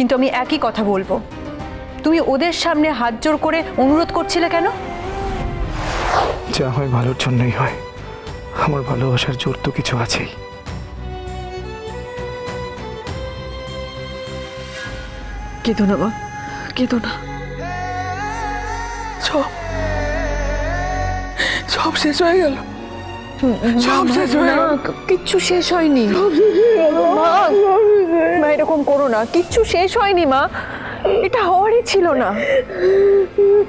কিন্তু আমি একই কথা বলবো, তুমি ওদের সামনে হাত জোড় করে অনুরোধ করছিলে কেন? যা হয় ভালোর জন্যই হয়। আমার ভালোবাসার জোর তো কিছু আছেই। কেঁদো না মা, কেঁদো না। সব সব শেষ হয়ে গেল, সব শেষ হয়ে গেল। কিচ্ছু শেষ হয়নি মা, মা এরকম করো না, কিচ্ছু শেষ হয়নি মা, এটা হওয়ারই ছিল না।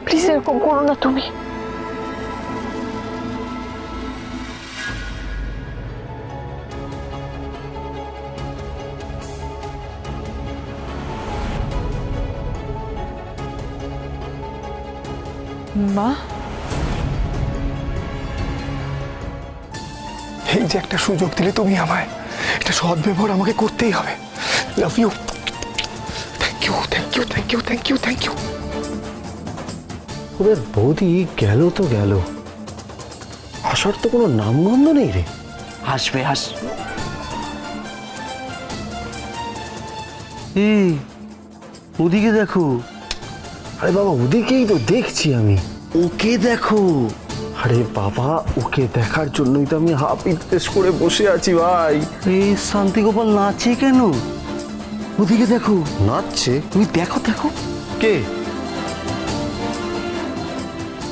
প্লিজ এরকম করো না তুমি। মা, এই যে একটা সুযোগ দিলে তুমি আমায়, এটা সদ্ব্যবহার আমাকে করতেই হবে। Love you, thank you, thank you, thank you, thank you, thank you. ওদের বৌদি গেল তো গেল, আসার তো কোনো নামগন্ধ নেই রে। আসবে আসবে। এই ওদিকে দেখো। আরে বাবা ওদিকেই তো দেখছি আমি। ওকে দেখো। আরে বাবা ওকে দেখার জন্যই তো আমি হাফ ইন্টারেস্ট করে বসে আছি ভাই। এই শান্তিগোপাল নাচে কেন? ওদিকে দেখো নাচছে। তুমি দেখো দেখো। কে?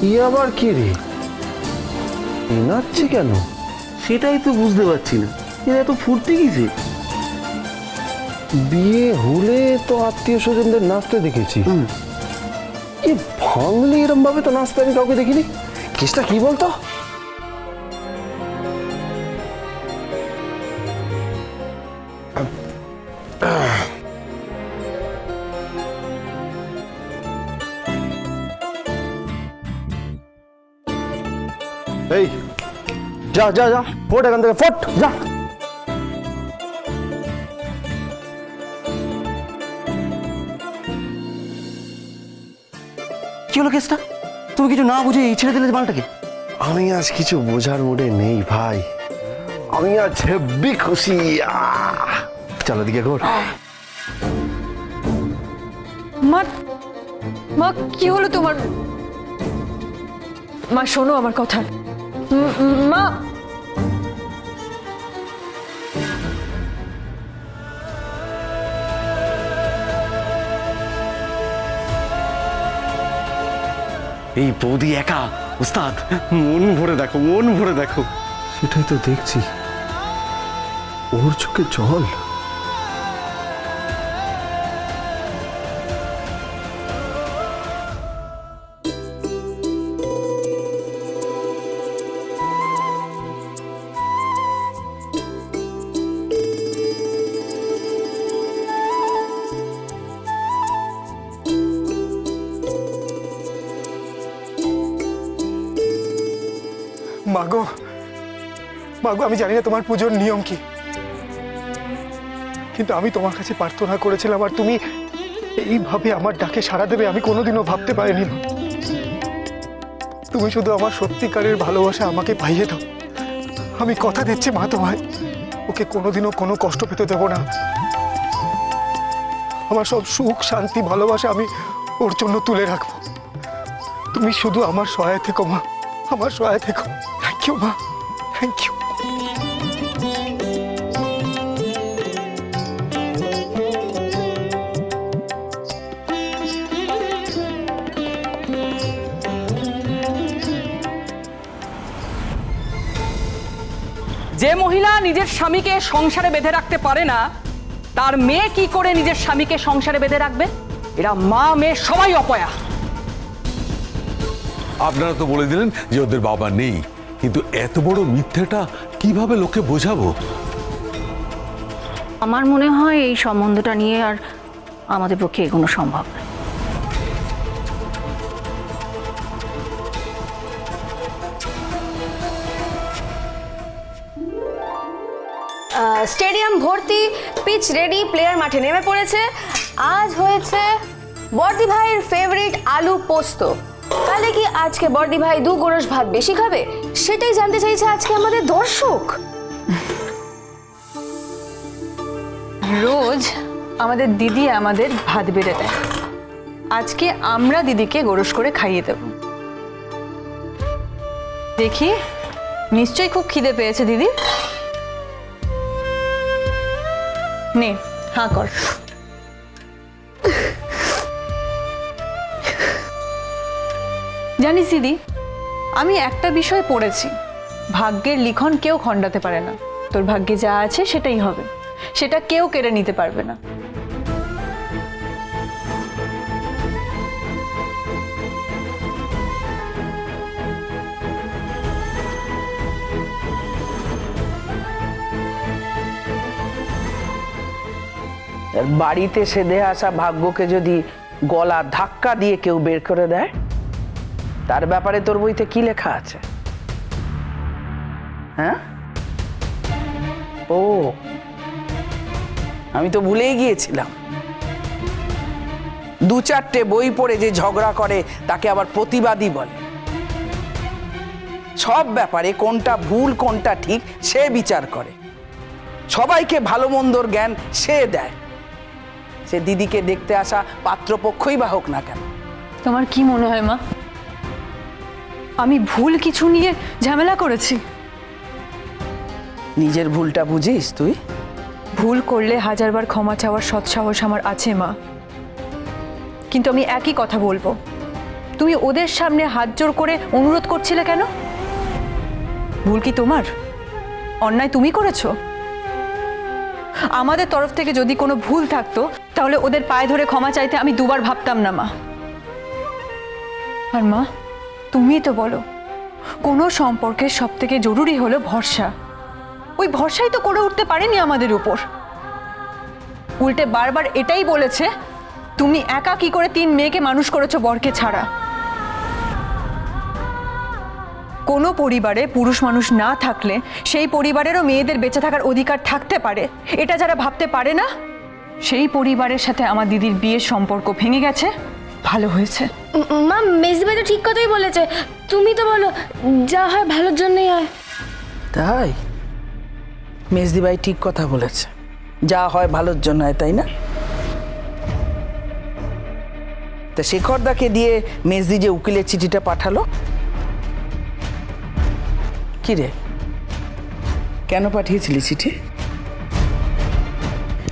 ই আবার কে রে? এ নাচছে কেন? সেটাই তো বুঝতে পারছি না, এরা এত ফুর্তি কিসে? বিয়ে হলে তো আত্মীয় স্বজনদের নাচতে দেখেছি। এ ভাঙলে এরম ভাবে তো নাচতে আমি কাউকে দেখিনি। কেসটা কি বলতো? এই যা যা যা, ফোট এখান থেকে, ফোট যা। কি হলো কেসটা? তুমি কিছু না বুঝে ছেড়ে দিলে মালটাকে? আমি আজ কিছু বোঝার মুডে নেই ভাই, আমি আজ হেব্বি খুশি। চলো দিকে ঘোর। মা, মা কি হলো তোমার? মা শোনো আমার কথা। মা, এই বৌদি একা, উস্তাদ মন ভরে দেখো, মন ভরে দেখো। সেটাই তো দেখছি, ওর চোখে জল। মাগো, মাগো, আমি জানি না তোমার পুজোর নিয়ম কি, কিন্তু আমি তোমার কাছে প্রার্থনা করেছিলাম আর তুমি এইভাবে আমার ডাকে সাড়া দেবে আমি কোনোদিনও ভাবতে পারিনি। তুমি শুধু আমার সত্যিকারের ভালোবাসা আমাকে পাইয়ে দাও। আমি কথা দিচ্ছি মা তোমায়, ওকে কোনোদিনও কোনো কষ্ট পেতে দেবো না। আমার সব সুখ শান্তি ভালোবাসা আমি ওর জন্য তুলে রাখবো। তুমি শুধু আমার সহায় থেকো মা, আমার সহায় থেকো। থ্যাংক ইউ মা, থ্যাংক ইউ। যে মহিলা নিজের স্বামীকে সংসারে বেঁধে রাখতে পারে না, তার মেয়ে কি করে নিজের স্বামীকে সংসারে বেঁধে রাখবে? এরা মা মেয়ে সবাই অপয়া। আপনারা তো বলে দিলেন যে ওদের বাবা নেই, কিন্তু এত বড় মিথ্যাটা কিভাবে লোকে বোঝাবো? আমার মনে হয় এই সম্বন্ধটা নিয়ে আর আমাদের পক্ষে এগোনো সম্ভব না। স্টেডিয়াম ভর্তি, পিচ রেডি, প্লেয়ার মাঠে নেমে পড়েছে। আজ হয়েছে বর্দি ভাইয়ের ফেভারিট আলু পোস্ত। তাহলে কি আজকে বর্দি ভাই 2 গোরস ভাত বেশি খাবে? সেটাই জানতে চাইছে আজকে আমাদের দর্শক। রোজ আমাদের দিদি আমাদের ভাত বেড়ে দেয়। আজকে আমরা দিদিকে গোরস করে খাইয়ে দেব। দেখি, নিশ্চয়ই খুব খিদে পেয়েছে দিদি। নে, হাঁ কর। জানিস দিদি, আমি একটা বিষয় পড়েছি, ভাগ্যের লিখন কেউ খণ্ডাতে পারে না। তোর ভাগ্যে যা আছে সেটাই হবে, সেটা কেউ কেড়ে নিতে পারবে না। বাড়িতে সেধে আসা ভাগ্যকে যদি গলা ধাক্কা দিয়ে কেউ বের করে দেয়, তার ব্যাপারে তোর বইতে কি লেখা আছে? হ্যাঁ? ও, আমি তো ভুলেই গিয়েছিলাম। 2-4টে বই পড়ে যে ঝগড়া করে তাকে আবার প্রতিবাদী বলে। সব ব্যাপারে কোনটা ভুল কোনটা ঠিক সে বিচার করে, সবাইকে ভালো মন্দর জ্ঞান সে দেয়। সে দিদিকে দেখতে আসা পাত্রপক্ষই বা হোক না কেন। তোমার কি মনে হয় মা, আমি ভুল কিছু নিয়ে ঝামেলা করেছি? নিজের ভুলটা বুঝিস তুই? ভুল করলে হাজারবার ক্ষমা চাওয়ার সৎসাহস আমার আছে মা, কিন্তু আমি একই কথা বলবো। তুমি ওদের সামনে হাত জোড় করে অনুরোধ করছিলে কেন? ভুল কি তোমার? অন্যায় তুমি করেছো? আমাদের তরফ থেকে যদি কোনো ভুল থাকতো তাহলে ওদের পায়ে ধরে ক্ষমা চাইতে আমি দুবার ভাবতাম না মা। আর মা, তুমি তো বলো কোনো সম্পর্কের সব থেকে জরুরি হলো ভরসা। ওই ভরসাই তো করে উঠতে পারেনি আমাদের উপর। উল্টে বারবার এটাই বলেছে তুমি একা কি করে 3 মেয়েকে মানুষ করেছো বরকে ছাড়া। কোনো পরিবারে পুরুষ মানুষ না থাকলে সেই পরিবারেরও মেয়েদের বেঁচে থাকার অধিকার থাকতে পারে, এটা যারা ভাবতে পারে না, সেই পরিবারের সাথে আমার দিদির বিয়ের সম্পর্ক ভেঙে গেছে। ভালো হয়েছে। মা, মেজদিভাই তো ঠিক কথাই বলেছে। তুমি তো বলো যা হয় ভালোর জন্যই হয়। তাই মেজদিভাই ঠিক কথা বলেছে, যা হয় ভালোর জন্য হয়, তাই না? তা শেখরদাকে দিয়ে মেজদি যে উকিলের চিঠিটা পাঠালো, কি রে, কেন পাঠিয়েছিলি চিঠি?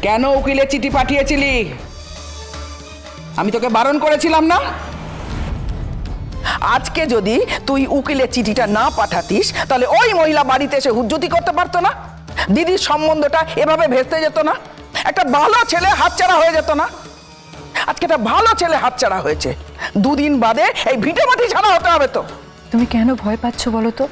কেন উকিলের চিঠি পাঠিয়েছিলি? আমি তোকে বারণ করেছিলাম না? আজকে যদি তুই উকিলের চিঠিটা না পাঠাতিস তাহলে ওই মহিলা বাড়িতে এসে হুজ্জতি করতে পারতো না, দিদির সম্বন্ধটা এভাবে ভেস্তে যেত না, একটা ভালো ছেলে হাতছাড়া হয়ে যেত না। আজকে একটা ভালো ছেলে হাতছাড়া হয়েছে, 2 দিন বাদে এই ভিটে মাটি ছাড়া হতে হবে তো। তুমি কেন ভয় পাচ্ছ বলো তো?